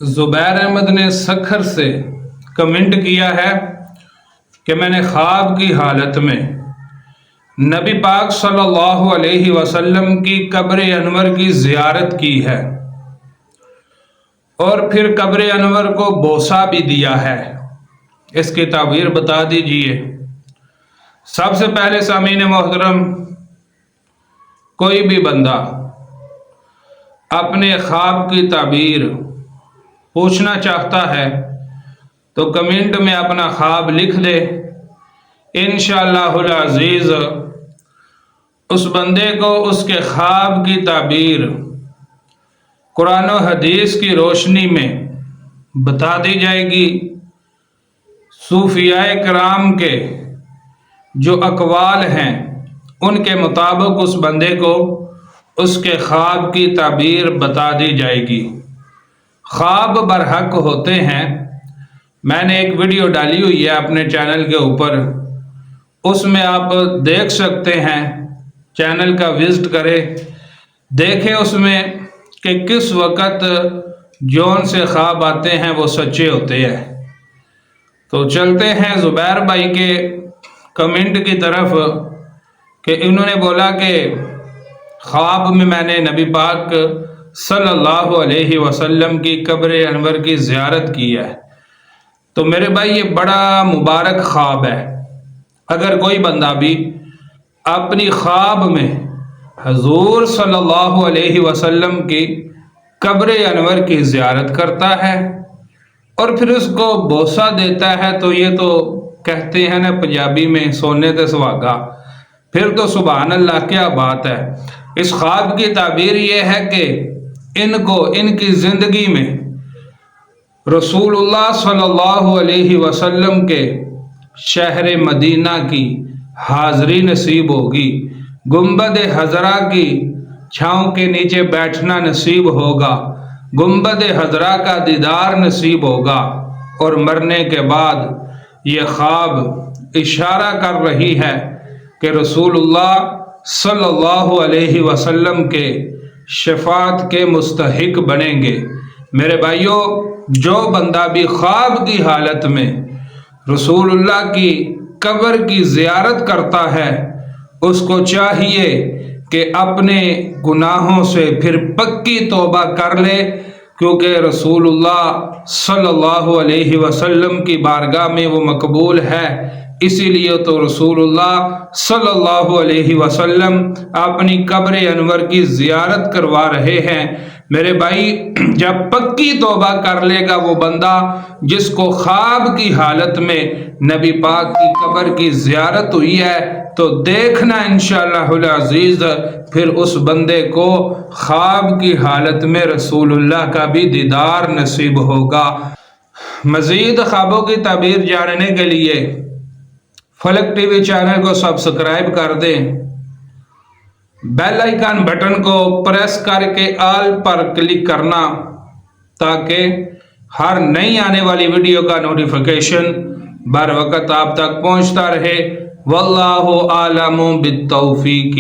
زبیر احمد نے سکھر سے کمنٹ کیا ہے کہ میں نے خواب کی حالت میں نبی پاک صلی اللہ علیہ وسلم کی قبر انور کی زیارت کی ہے اور پھر قبر انور کو بوسہ بھی دیا ہے۔ اس کی تعبیر بتا دیجئے۔ سب سے پہلے سامعین محترم، کوئی بھی بندہ اپنے خواب کی تعبیر پوچھنا چاہتا ہے تو کمنٹ میں اپنا خواب لکھ دے، انشاءاللہ العزیز اس بندے کو اس کے خواب کی تعبیر قرآن و حدیث کی روشنی میں بتا دی جائے گی۔ صوفیاء کرام کے جو اقوال ہیں ان کے مطابق اس بندے کو اس کے خواب کی تعبیر بتا دی جائے گی۔ خواب برحق ہوتے ہیں۔ میں نے ایک ویڈیو ڈالی ہوئی ہے اپنے چینل کے اوپر، اس میں آپ دیکھ سکتے ہیں، چینل کا وزٹ کریں، دیکھیں اس میں کہ کس وقت جون سے خواب آتے ہیں وہ سچے ہوتے ہیں۔ تو چلتے ہیں زبیر بھائی کے کمنٹ کی طرف کہ انہوں نے بولا کہ خواب میں نے نبی پاک صلی اللہ علیہ وسلم کی قبر انور کی زیارت کی ہے۔ تو میرے بھائی یہ بڑا مبارک خواب ہے۔ اگر کوئی بندہ بھی اپنی خواب میں حضور صلی اللہ علیہ وسلم کی قبر انور کی زیارت کرتا ہے اور پھر اس کو بوسہ دیتا ہے تو یہ تو کہتے ہیں نا پنجابی میں سونے تے سہاگا، پھر تو سبحان اللہ کیا بات ہے۔ اس خواب کی تعبیر یہ ہے کہ ان کی زندگی میں رسول اللہ صلی اللہ علیہ وسلم کے شہر مدینہ کی حاضری نصیب ہوگی، گنبد خضرا کی چھاؤں کے نیچے بیٹھنا نصیب ہوگا، گنبد خضرا کا دیدار نصیب ہوگا، اور مرنے کے بعد یہ خواب اشارہ کر رہی ہے کہ رسول اللہ صلی اللہ علیہ وسلم کے شفاعت کے مستحق بنیں گے۔ میرے بھائیوں، جو بندہ بھی خواب کی حالت میں رسول اللہ کی قبر کی زیارت کرتا ہے اس کو چاہیے کہ اپنے گناہوں سے پھر پکی توبہ کر لے، کیونکہ رسول اللہ صلی اللہ علیہ وسلم کی بارگاہ میں وہ مقبول ہے۔ اسی لیے تو رسول اللہ صلی اللہ علیہ وسلم اپنی قبر انور کی زیارت کروا رہے ہیں۔ میرے بھائی، جب پکی توبہ کر لے گا وہ بندہ جس کو خواب کی حالت میں نبی پاک کی قبر کی زیارت ہوئی ہے، تو دیکھنا انشاءاللہ العزیز پھر اس بندے کو خواب کی حالت میں رسول اللہ کا بھی دیدار نصیب ہوگا۔ مزید خوابوں کی تعبیر جاننے کے لیے فلک ٹی وی چینل کو سبسکرائب کر دیں، بیل آئیکن بٹن کو پریس کر کے آل پر کلک کرنا تاکہ ہر نئی آنے والی ویڈیو کا نوٹیفیکیشن بر وقت آپ تک پہنچتا رہے۔ واللہ اعلم بالتوفیق۔